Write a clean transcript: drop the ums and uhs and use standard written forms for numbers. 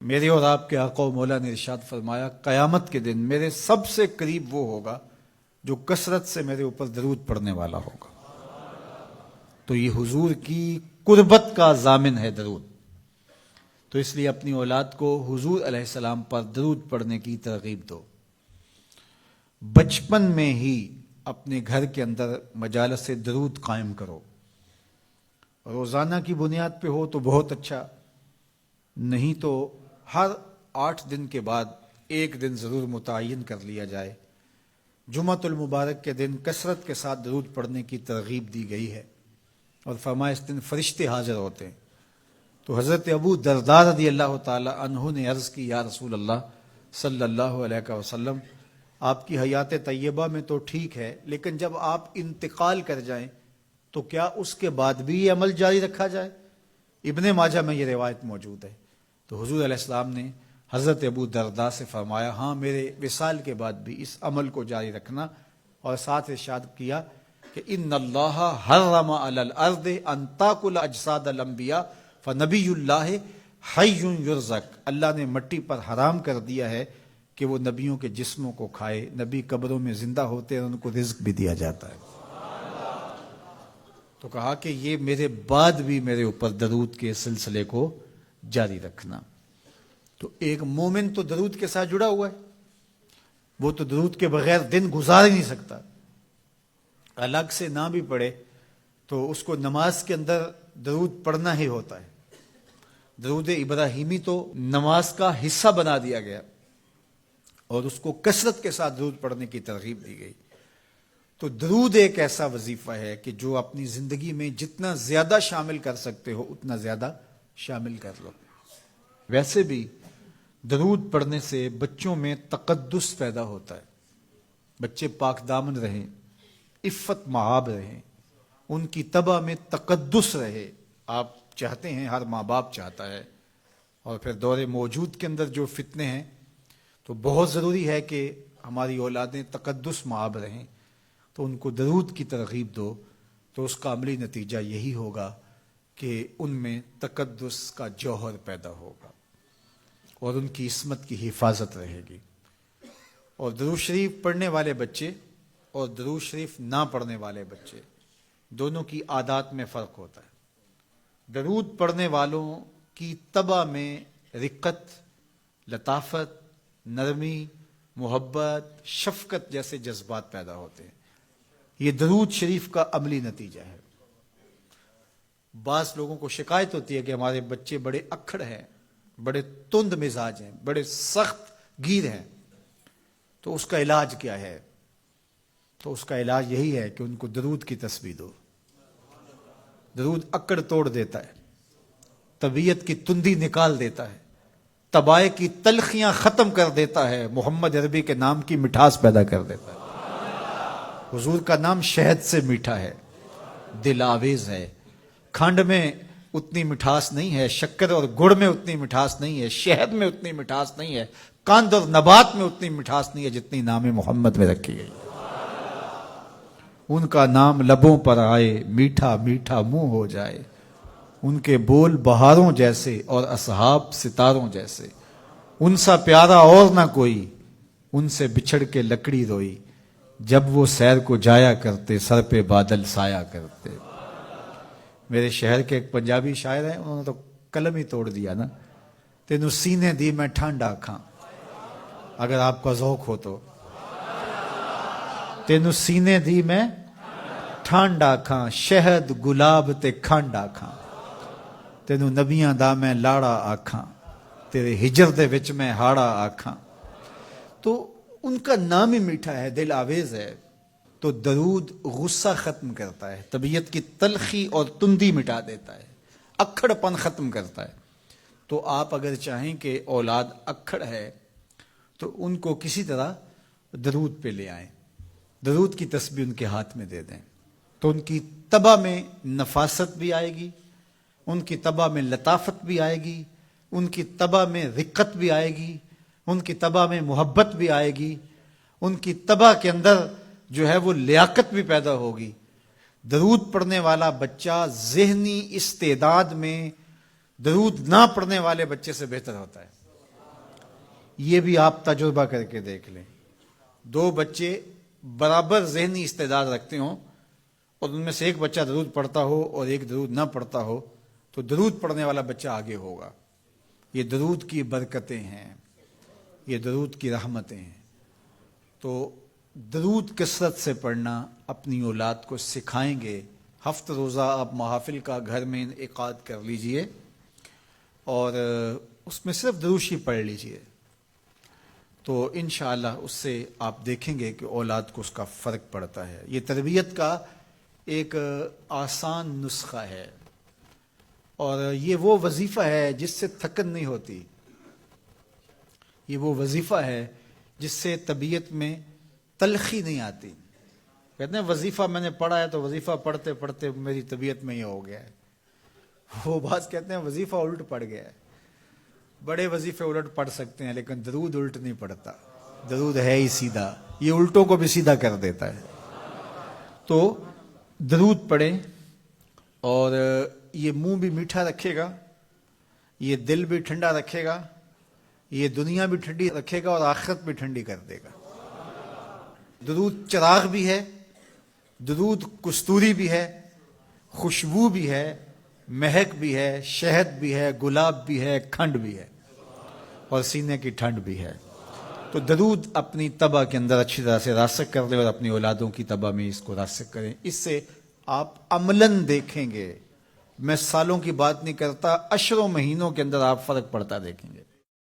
میرے اور آپ کے آقا و مولا نے ارشاد فرمایا قیامت کے دن میرے سب سے قریب وہ ہوگا جو کثرت سے میرے اوپر درود پڑھنے والا ہوگا. تو یہ حضور کی قربت کا ضامن ہے درود. تو اس لیے اپنی اولاد کو حضور علیہ السلام پر درود پڑھنے کی ترغیب دو. بچپن میں ہی اپنے گھر کے اندر مجالس درود قائم کرو. روزانہ کی بنیاد پہ ہو تو بہت اچھا، نہیں تو ہر 8 دن کے بعد ایک دن ضرور متعین کر لیا جائے. جمعۃ المبارک کے دن کثرت کے ساتھ درود پڑھنے کی ترغیب دی گئی ہے، اور فرمایا اس دن فرشتے حاضر ہوتے ہیں. تو حضرت ابو درداء رضی اللہ تعالی عنہ نے عرض کی یا رسول اللہ صلی اللہ علیہ وسلم، آپ کی حیات طیبہ میں تو ٹھیک ہے، لیکن جب آپ انتقال کر جائیں تو کیا اس کے بعد بھی یہ عمل جاری رکھا جائے؟ ابن ماجہ میں یہ روایت موجود ہے. تو حضور علیہ السلام نے حضرت ابو درداء سے فرمایا ہاں میرے وصال کے بعد بھی اس عمل کو جاری رکھنا، اور ساتھ ارشاد کیا کہ ان اللہ حرم علی الارض ان تاکل اجساد الانبیاء فنبی اللہ حی یرزق. اللہ نے مٹی پر حرام کر دیا ہے کہ وہ نبیوں کے جسموں کو کھائے. نبی قبروں میں زندہ ہوتے ہیں، ان کو رزق بھی دیا جاتا ہے. تو کہا کہ یہ میرے بعد بھی میرے اوپر درود کے سلسلے کو جاری رکھنا. تو ایک مومن تو درود کے ساتھ جڑا ہوا ہے، وہ تو درود کے بغیر دن گزار ہی نہیں سکتا. الگ سے نہ بھی پڑھے تو اس کو نماز کے اندر درود پڑھنا ہی ہوتا ہے. درود ابراہیمی تو نماز کا حصہ بنا دیا گیا، اور اس کو کثرت کے ساتھ درود پڑھنے کی ترغیب دی گئی. تو درود ایک ایسا وظیفہ ہے کہ جو اپنی زندگی میں جتنا زیادہ شامل کر سکتے ہو اتنا زیادہ شامل کر لو. ویسے بھی درود پڑھنے سے بچوں میں تقدس پیدا ہوتا ہے. بچے پاک دامن رہیں، عفت مآب رہیں، ان کی طبع میں تقدس رہے. آپ چاہتے ہیں، ہر ماں باپ چاہتا ہے. اور پھر دور موجود کے اندر جو فتنے ہیں تو بہت ضروری ہے کہ ہماری اولادیں تقدس مآب رہیں. تو ان کو درود کی ترغیب دو، تو اس کا عملی نتیجہ یہی ہوگا کہ ان میں تقدس کا جوہر پیدا ہوگا اور ان کی عصمت کی حفاظت رہے گی. اور درود شریف پڑھنے والے بچے اور درود شریف نہ پڑھنے والے بچے دونوں کی عادات میں فرق ہوتا ہے. درود پڑھنے والوں کی طبع میں رقت، لطافت، نرمی، محبت، شفقت جیسے جذبات پیدا ہوتے ہیں. یہ درود شریف کا عملی نتیجہ ہے. بعض لوگوں کو شکایت ہوتی ہے کہ ہمارے بچے بڑے اکھڑ ہیں، بڑے تند مزاج ہیں، بڑے سخت گیر ہیں. تو اس کا علاج کیا ہے؟ تو اس کا علاج یہی ہے کہ ان کو درود کی تسبیح دو. درود اکڑ توڑ دیتا ہے، طبیعت کی تندی نکال دیتا ہے، طبائع کی تلخیاں ختم کر دیتا ہے، محمد عربی کے نام کی مٹھاس پیدا کر دیتا ہے. حضور کا نام شہد سے میٹھا ہے، دل آویز ہے. کھنڈ میں اتنی مٹھاس نہیں ہے، شکر اور گڑ میں اتنی مٹھاس نہیں ہے، شہد میں اتنی مٹھاس نہیں ہے، قند اور نبات میں اتنی مٹھاس نہیں ہے جتنی نام محمد میں رکھی گئی. ان کا نام لبوں پر آئے، میٹھا میٹھا منہ ہو جائے. ان کے بول بہاروں جیسے اور اصحاب ستاروں جیسے. ان سا پیارا اور نہ کوئی، ان سے بچھڑ کے لکڑی روئی. جب وہ سیر کو جایا کرتے، سر پہ بادل سایا کرتے. میرے شہر کے ایک پنجابی شاعر ہیں، انہوں نے تو قلم ہی توڑ دیا نا. تینوں سینے دی میں ٹھنڈ آکھاں، اگر آپ کا ذوق ہو تو. تینوں سینے دی میں ٹھنڈ آکھاں، شہد گلاب تے کھنڈ آکھاں. تینوں نبیاں دا میں لاڑا آکھاں، تیرے ہجر دے وچ میں ہاڑا آکھاں. تو ان کا نام ہی میٹھا ہے، دل آویز ہے. تو درود غصہ ختم کرتا ہے، طبیعت کی تلخی اور تندی مٹا دیتا ہے، اکھڑ پن ختم کرتا ہے. تو آپ اگر چاہیں کہ اولاد اکھڑ ہے تو ان کو کسی طرح درود پہ لے آئیں، درود کی تسبیح ان کے ہاتھ میں دے دیں. تو ان کی طبع میں نفاست بھی آئے گی، ان کی طبع میں لطافت بھی آئے گی، ان کی طبع میں رقت بھی آئے گی، ان کی طبع میں محبت بھی آئے گی، ان کی طبع کے اندر جو ہے وہ لیاقت بھی پیدا ہوگی. درود پڑھنے والا بچہ ذہنی استعداد میں درود نہ پڑھنے والے بچے سے بہتر ہوتا ہے. یہ بھی آپ تجربہ کر کے دیکھ لیں، دو بچے برابر ذہنی استعداد رکھتے ہوں اور ان میں سے ایک بچہ درود پڑھتا ہو اور ایک درود نہ پڑھتا ہو تو درود پڑھنے والا بچہ آگے ہوگا۔ یہ درود کی برکتیں ہیں، یہ درود کی رحمتیں ہیں۔ تو درود کثرت سے پڑھنا اپنی اولاد کو سکھائیں گے۔ ہفتہ روزہ آپ محافل کا گھر میں انعقاد کر لیجئے اور اس میں صرف درود شریف پڑھ لیجئے، تو انشاءاللہ اس سے آپ دیکھیں گے کہ اولاد کو اس کا فرق پڑتا ہے۔ یہ تربیت کا ایک آسان نسخہ ہے اور یہ وہ وظیفہ ہے جس سے تھکن نہیں ہوتی، یہ وہ وظیفہ ہے جس سے طبیعت میں تلخی نہیں آتی۔ کہتے ہیں وظیفہ میں نے پڑھا ہے تو وظیفہ پڑھتے پڑھتے میری طبیعت میں یہ ہو گیا ہے، وہ بعض کہتے ہیں وظیفہ الٹ پڑ گیا ہے۔ بڑے وظیفے الٹ پڑھ سکتے ہیں لیکن درود الٹ نہیں پڑتا، درود ہے ہی سیدھا، یہ الٹوں کو بھی سیدھا کر دیتا ہے۔ تو درود پڑھیں اور یہ منہ بھی میٹھا رکھے گا، یہ دل بھی ٹھنڈا رکھے گا، یہ دنیا بھی ٹھنڈی رکھے گا اور آخرت بھی ٹھنڈی کر دے گا۔ درود چراغ بھی ہے، درود کستوری بھی ہے، خوشبو بھی ہے، مہک بھی ہے، شہد بھی ہے، گلاب بھی ہے، کھنڈ بھی ہے اور سینے کی ٹھنڈ بھی ہے۔ تو درود اپنی طبع کے اندر اچھی طرح سے راسخ کر لیں اور اپنی اولادوں کی طبع میں اس کو راسخ کریں۔ اس سے آپ عملاً دیکھیں گے، میں سالوں کی بات نہیں کرتا، اشروں مہینوں کے اندر آپ فرق پڑتا دیکھیں گے۔